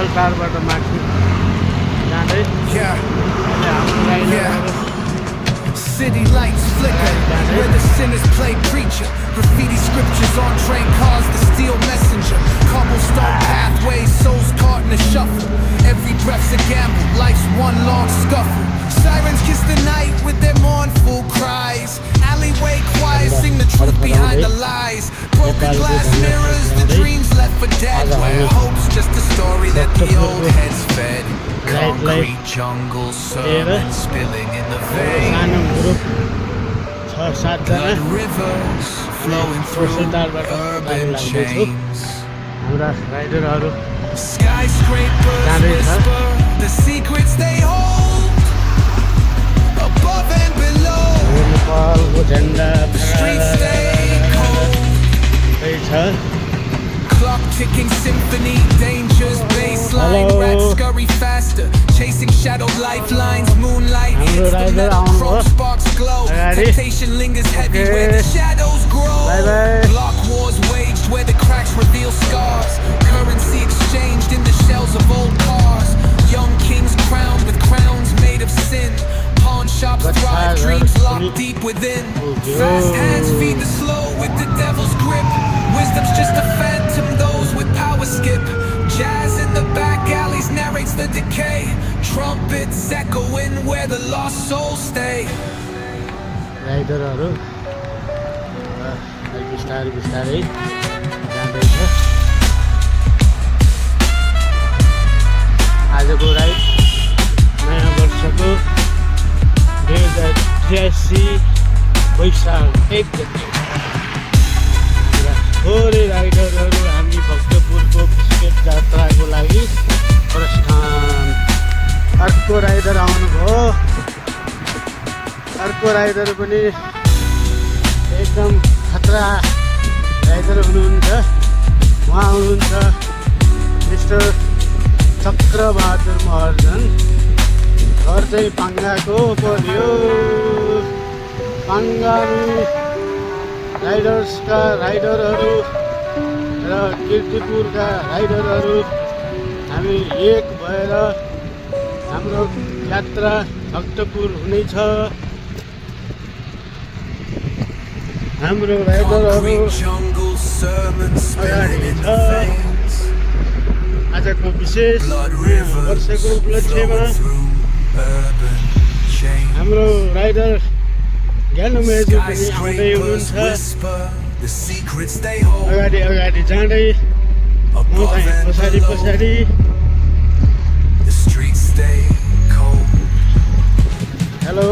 Local टारबाट माथि जाँदै City lights flicker where the sinners play preacher. Graffiti scriptures on train cars, the steel messenger. Cobblestone pathways, souls caught in a shuffle. Every breath's a gamble, life's one long scuffle. Sirens kiss the night with their mournful cries. Alleyway choirs sing the truth behind the lies. Broken glass mirrors, the dreams left for dead. Where hope's just a story that the old heads fed. Concrete jungle, sermons spilling in the veins. Blood rivers flowing through urban chains. Skyscrapers whisper the secrets they hold. Above and below, streets stay cold. Clock ticking symphony, dangers baseline. Rats scurry faster, chasing shadow lifelines. Moonlight hits the metal, chrome sparks glow. Temptation lingers heavy where the shadows grow. Block wars waged where the cracks reveal scars. Currency exchanged in the shells of old cars. Young kings crowned with crowns made of sin. Pawn shops thrive, dreams locked deep within. Fast hands feed the slow with the devil's grip. Wisdom's just a phantom, those with power skip. Jazz in the back alleys narrates the decay. Trumpets echoing where the lost souls stay. राइडरहरू बिस्तारै बिस्तारै जाँदैछ आजको ride नयाँ वर्षको 2083 वैशाख 1 गते थोरै राइडरहरू हामी भक्तपुरको बिस्केट जात्राको लागि प्रस्थान अर्को राइडर आउनुभयो अर्को राइडर पनि एकदम खतरा राइडर हुनुहुन्छ उहाँ हुनुहुन्छ मिस्टर चक्रबहादुर महर्जन घर चाहिँ पाङ्गाको पर्यो पाङ्गारू राइडर्सका राइडरहरू र कीर्तिपुरका राइडरहरू हामी एक भएर हाम्रो यात्रा भक्तपुर हुनेछ हाम्रो राइडरहरू अगाडि छ आजको विशेष वर्षको उपलक्ष्यमा हाम्रो राइडर ज्ञानु मेजु पनि आउँदै हुनुहुन्छ अगाडि अगाडि जाँदै म चाहिँ पछाडि पछाडि hello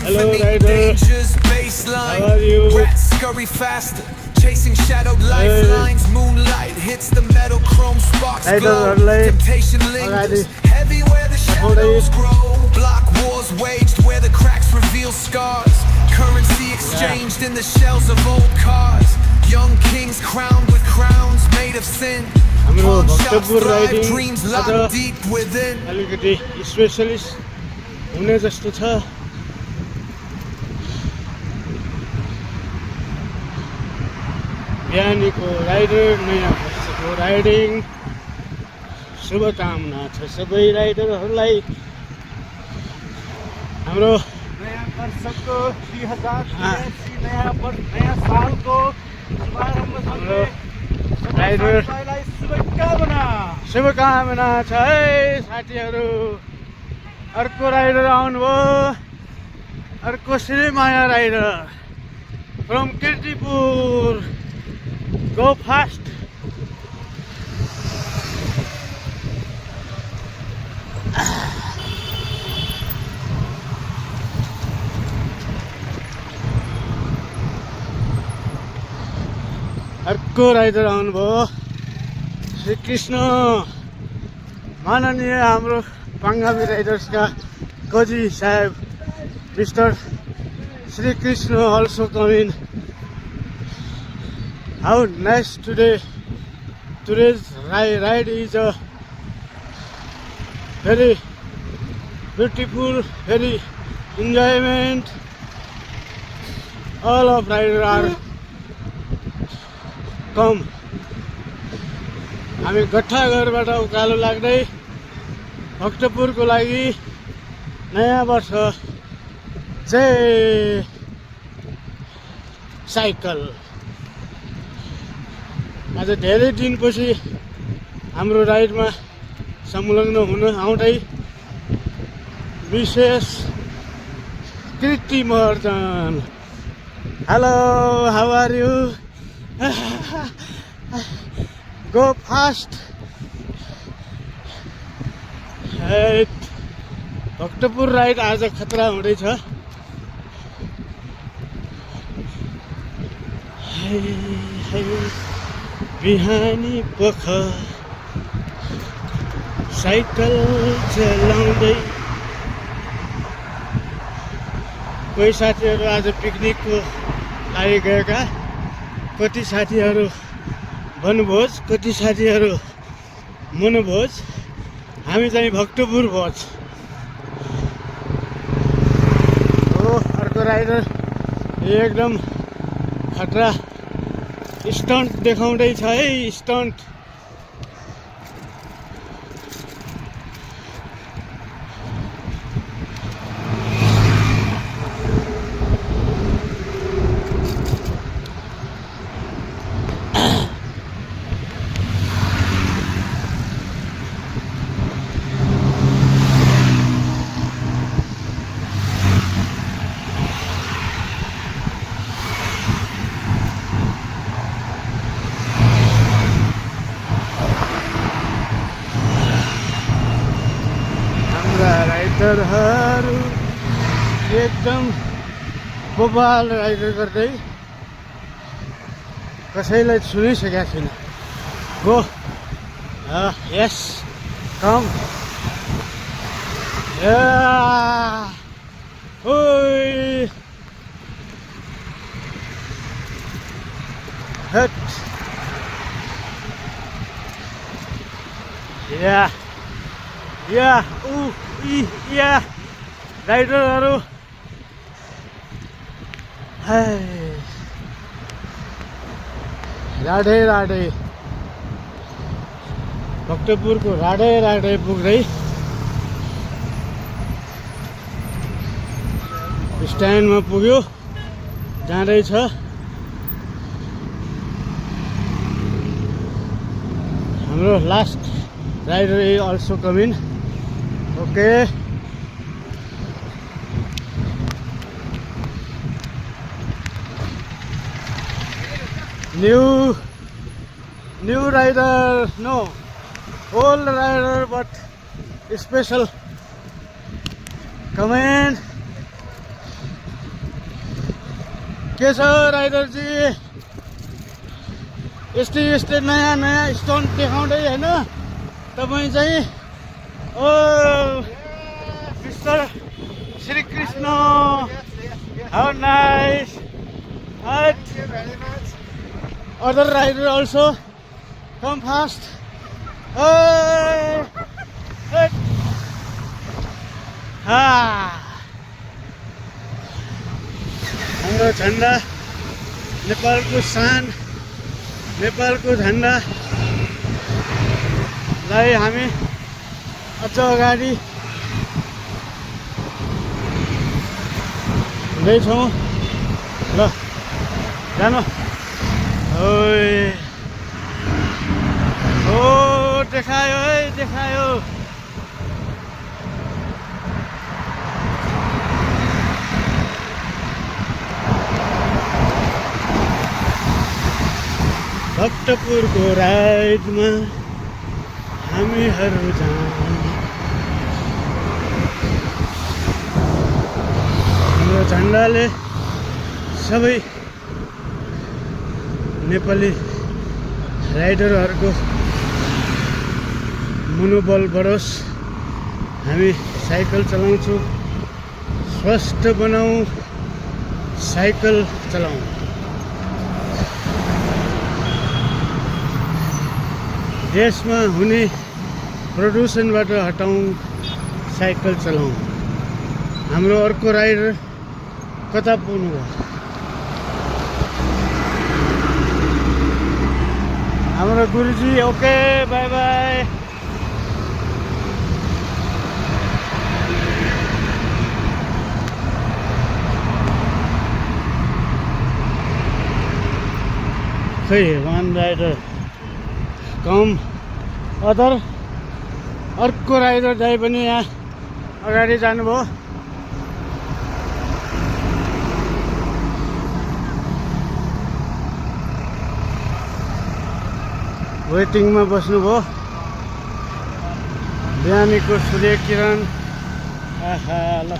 hello rider how are you? Rats scurry faster, chasing shadowed lifelines. Moonlight hits the metal, chrome sparks glow. Temptation lingers heavy where the shadows grow. Block wars waged where the cracks reveal scars. Currency exchanged in the shells of old cars. Young kings crowned with crowns made of sin. Pawn shops thrive, dreams locked deep within. अलिकति specialist हुने जस्तो छ बिहानीको rider नयाँ वर्षको riding शुभकामना छ सबै राइडरहरूलाई हाम्रो नयाँ वर्षको 2083 नयाँ सालको शुभारम्भसँगै राइडर शुभकामना छ है साथीहरू अर्को राइडर आउनुभयो अर्को Shrimaya rider from Kirtipur go fast अर्को राइडर आउनुभयो श्रीकृष्ण माननीय हाम्रो पाङ्गामी राइडर्सका कजी साहेब mister Shrikrishna also come in. How nice today's ride is a very beautiful, very enjoyment. All of riders are come हामी गट्ठाघरबाट उकालो लाग्दै भक्तपुरको लागि नयाँ वर्ष चाहिँ साइकल। आज धेरै दिनपछि हाम्रो राइडमा संलग्न हुन आउँदै विशेष Kriti Maharjan. Hello, how are you? Go fast. Bhaktapur ride आज खतरा हुँदैछ। बिहानी पख साइकल चलाउँदै कोही साथीहरू आज पिकनिकको लागि गएका, कति साथीहरू वनभोज, कति साथीहरू मनोभोज, हामी चाहिँ भक्तपुर भोज हो। अर्को राइडर एकदम खतरा स्टन्ट देखाउँदैछ है, स्टन्ट। राइडरहरू एकदम बबाल राइडर गर्दै कसैलाई सुनिसकेका छैन। गो यस कम हट या राइडरहरू राडे राडे भक्तपुरको राडे राडे पुग्दै स्ट्यान्डमा पुग्यो, जाँदैछ। हाम्रो last rider is also coming. Okay, new rider, no, old rider but special. Come in. के छ राइडर जी? यस्तै नयाँ स्टन्ट देखाउँदै होइन तपाईँ चाहिँ? ओ mister Shri Krishna, how nice. Other rider also come fast. हाम्रो झन्डा, नेपालको शान, नेपालको झन्डालाई हामी अझ अगाडि हुँदैछौँ। ल जानु। ओ देखायो है, देखायो। भक्तपुरको राइडमा हामीहरू जाऊँ। हाम्रो झन्डाले सबै नेपाली राइडरहरूको मनोबल बढोस्। हामी साइकल चलाउँछौँ, स्वस्थ बनाऊ, साइकल चलाऊ। देशमा हुने प्रदूषणबाट हटाउँ, साइकल चलाऊ। हाम्रो अर्को राइडर कता पुग्नुभयो? हाम्रो हाम्रो गुरुजी ओके बाई बाई। खै वान राइडर कम अदर अर्को राइडर दाइ पनि यहाँ अगाडि जानुभयो। वेटिङमा बस्नुभयो। बिहानीको सूर्य किरण आहा ल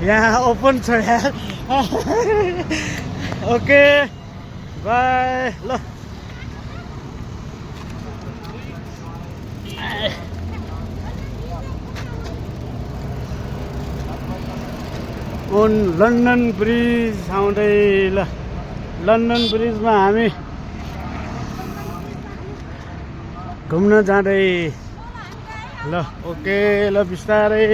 यहाँ ओपन छ यार। ओके बाई ल। लन्डन ब्रिज आउँदै ल। लन्डन ब्रिजमा हामी घुम्न जाँदै ल। ओके ल बिस्तारै।